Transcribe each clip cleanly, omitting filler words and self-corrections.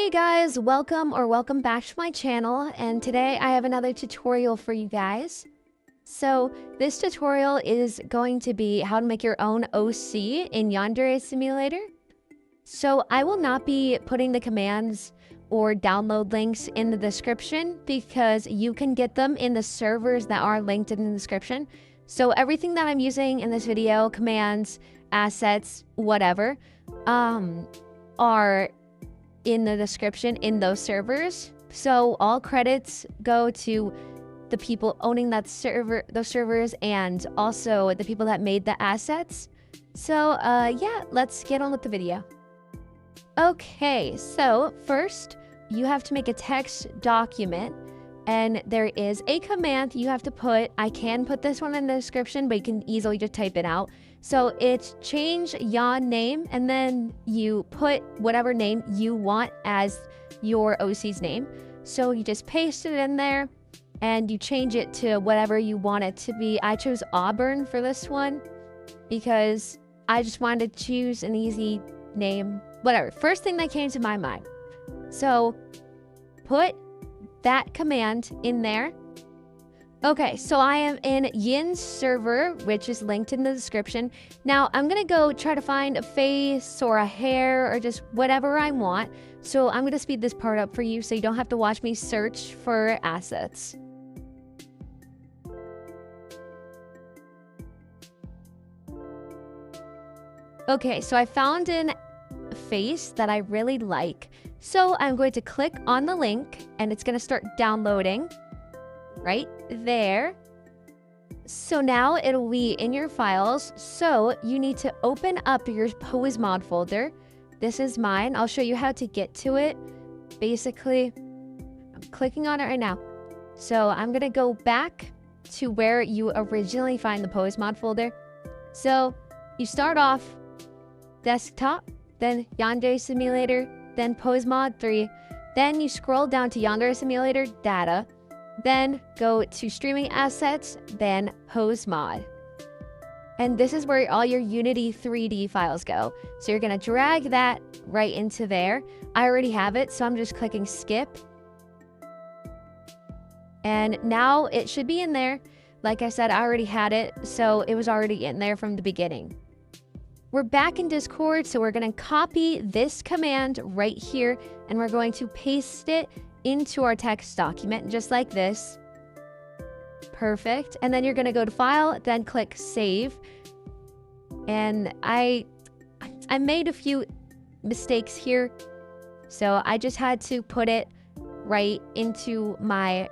Hey guys, welcome back to my channel, and today I have another tutorial for you guys. So this tutorial is going to be how to make your own OC in Yandere Simulator. So I will not be putting the commands or download links in the description because you can get them in the servers that are linked in the description. So everything that I'm using in this video, commands, assets, whatever, are in the description in those servers. So all credits go to the people owning that server, those servers, and also the people that made the assets. So yeah, let's get on with the video. Okay, so first you have to make a text document, and there is a command you have to put. I can put this one in the description, but you can easily just type it out. So it's change Yan name, and then you put whatever name you want as your OC's name. So you just paste it in there and you change it to whatever you want it to be. I chose Auburn for this one because I just wanted to choose an easy name. Whatever, first thing that came to my mind. So put that command in there. Okay, so I am in Yin's server, which is linked in the description. Now, I'm going to go try to find a face or a hair or just whatever I want. So I'm going to speed this part up for you so you don't have to watch me search for assets. Okay, so I found a face that I really like. So I'm going to click on the link and it's going to start downloading. Right there. So now it'll be in your files. So you need to open up your POSEMOD folder. This is mine. I'll show you how to get to it. Basically, I'm clicking on it right now. So I'm going to go back to where you originally find the POSEMOD folder. So you start off desktop, then Yandere Simulator, then POSEMOD 3. Then you scroll down to Yandere Simulator data. Then go to streaming assets, then POSEMOD. And this is where all your Unity 3D files go. So you're going to drag that right into there. I already have it, so I'm just clicking skip. And now it should be in there. Like I said, I already had it, so it was already in there from the beginning. We're back in Discord, so we're going to copy this command right here, and we're going to paste it into our text document, just like this. Perfect. And then you're going to go to File, then click Save. And I made a few mistakes here, so I just had to put it right into my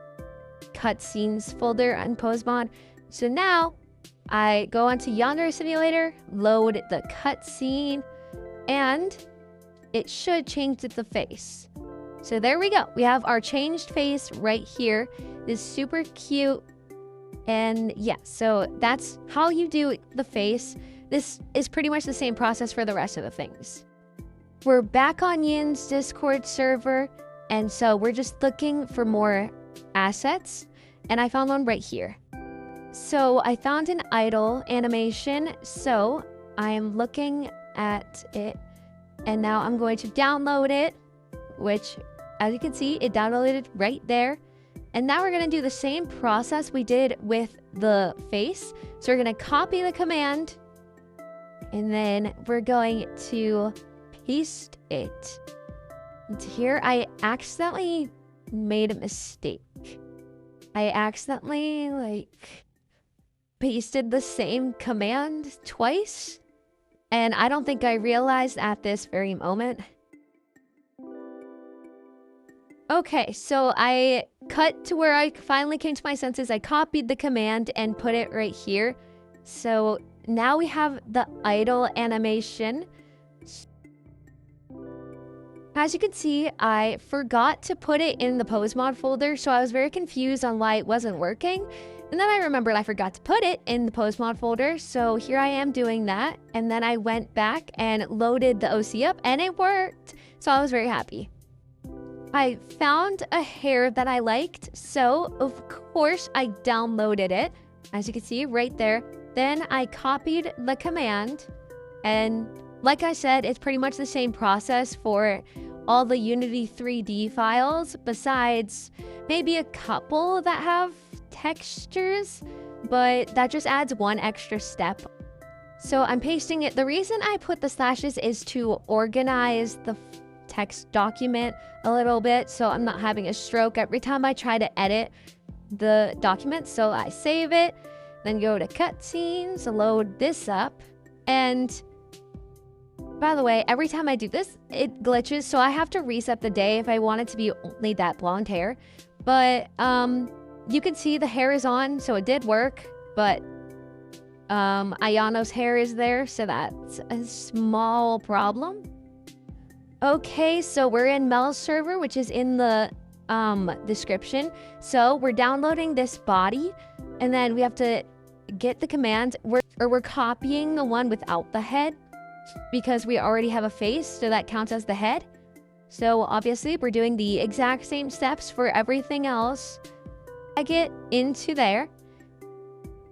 cutscenes folder on POSEMOD. So now I go onto Yandere Simulator, load the cutscene, and it should change to the face. So there we go. We have our changed face right here. It's super cute. And yeah, so that's how you do the face. This is pretty much the same process for the rest of the things. We're back on Yin's Discord server. And so we're just looking for more assets. And I found one right here. So I found an idle animation. So I am looking at it. And now I'm going to download it, which, as you can see, it downloaded right there. And now we're going to do the same process we did with the face. So we're going to copy the command, and then we're going to paste it into here. I accidentally made a mistake. I accidentally, pasted the same command twice. And I don't think I realized at this very moment. Okay, so I cut to where I finally came to my senses. I copied the command and put it right here. So now we have the idle animation. As you can see, I forgot to put it in the POSEMOD folder, so I was very confused on why it wasn't working. And then I remembered I forgot to put it in the POSEMOD folder, so here I am doing that. And then I went back and loaded the OC up, and it worked. So I was very happy. I found a hair that I liked, so of course I downloaded it, as you can see right there. Then I copied the command, and like I said, it's pretty much the same process for all the Unity 3D files, besides maybe a couple that have textures, but that just adds one extra step. So I'm pasting it. The reason I put the slashes is to organize the text document a little bit, so I'm not having a stroke every time I try to edit the document. So I save it, then go to cutscenes, load this up, and by the way, every time I do this, it glitches, so I have to reset the day if I want it to be only that blonde hair. But you can see the hair is on, so it did work, but Ayano's hair is there, so that's a small problem. Okay, so we're in Mel's server, which is in the description. So we're downloading this body, and then we have to get the command. We're copying the one without the head, because we already have a face, so that counts as the head. So obviously we're doing the exact same steps for everything else. I get into there,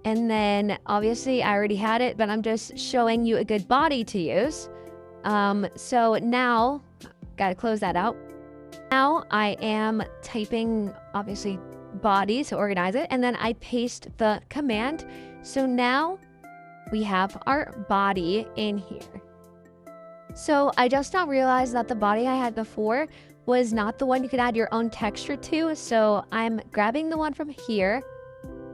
and then obviously I already had it, but I'm just showing you a good body to use. So now, gotta close that out. Now I am typing, obviously, body to organize it, and then I paste the command. So now we have our body in here. So I just now realized that the body I had before was not the one you could add your own texture to. So I'm grabbing the one from here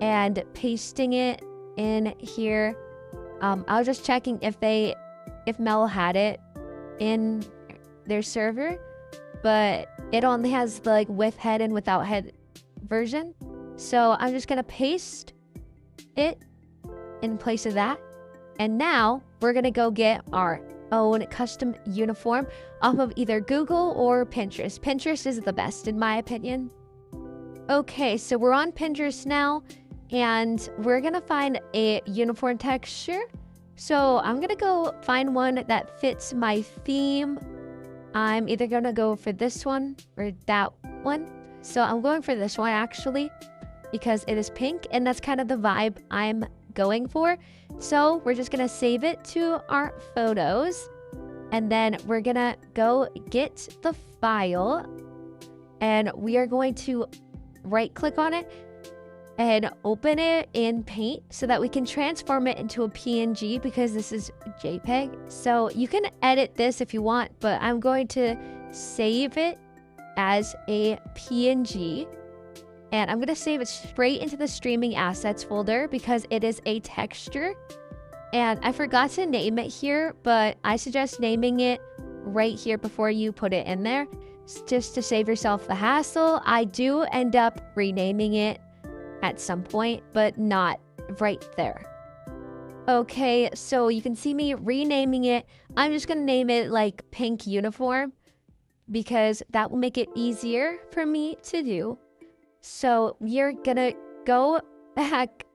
and pasting it in here. I was just checking if Mel had it in their server, but it only has the like with head and without head version. So I'm just gonna paste it in place of that. And now we're gonna go get our own custom uniform off of either Google or Pinterest. Pinterest is the best in my opinion. Okay, so we're on Pinterest now, and we're gonna find a uniform texture. So I'm gonna go find one that fits my theme. I'm either gonna go for this one or that one. So I'm going for this one actually, because it is pink and that's kind of the vibe I'm going for. So we're just gonna save it to our photos, and then we're gonna go get the file, and we are going to right click on it and open it in Paint so that we can transform it into a PNG, because this is JPEG. So you can edit this if you want, but I'm going to save it as a PNG, and I'm going to save it straight into the streaming assets folder because it is a texture. And I forgot to name it here, but I suggest naming it right here before you put it in there, just to save yourself the hassle. I do end up renaming it at some point, but not right there. Okay, so you can see me renaming it. I'm just gonna name it like pink uniform, because that will make it easier for me to do. So you're gonna go back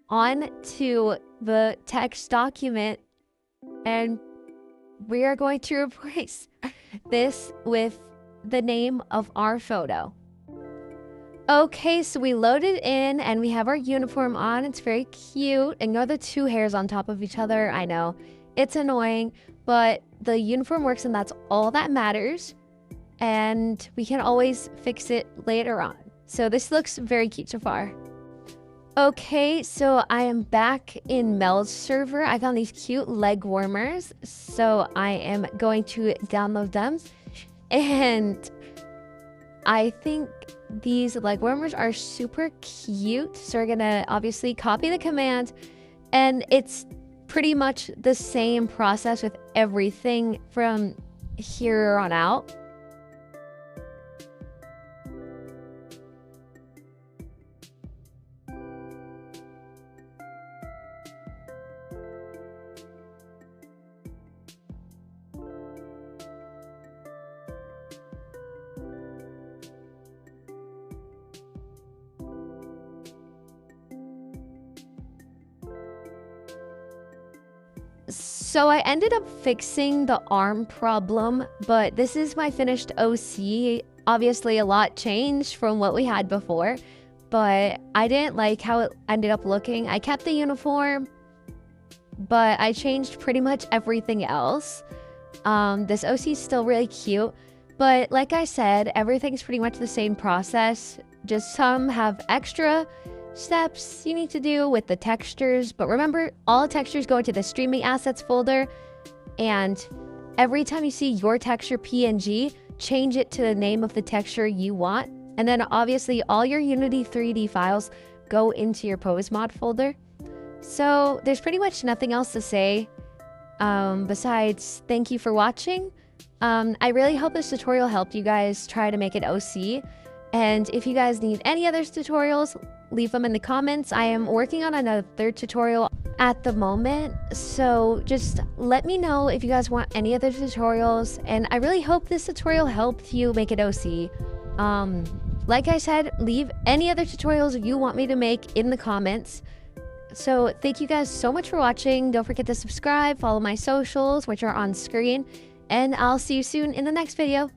on to the text document, and we are going to replace this with the name of our photo. Okay, so we loaded in and we have our uniform on. It's very cute. Ignore the two hairs on top of each other. I know it's annoying, but the uniform works and that's all that matters. And we can always fix it later on. So this looks very cute so far. Okay, so I am back in Mel's server. I found these cute leg warmers, so I am going to download them. And I think these leg warmers are super cute, so we're gonna obviously copy the command, and it's pretty much the same process with everything from here on out. So I ended up fixing the arm problem, but this is my finished OC. Obviously a lot changed from what we had before, but I didn't like how it ended up looking. I kept the uniform, but I changed pretty much everything else. This OC is still really cute, but like I said, everything's pretty much the same process. Just some have extra steps you need to do with the textures, but remember, all textures go into the streaming assets folder, and every time you see your texture PNG, change it to the name of the texture you want, and then obviously all your Unity 3D files go into your POSEMOD folder. So there's pretty much nothing else to say besides thank you for watching. I really hope this tutorial helped you guys try to make it OC, and if you guys need any other tutorials, leave them in the comments. I am working on another tutorial at the moment, so just let me know if you guys want any other tutorials, and I really hope this tutorial helped you make it OC. Like I said, leave any other tutorials you want me to make in the comments. So thank you guys so much for watching. Don't forget to subscribe, follow my socials, which are on screen, and I'll see you soon in the next video.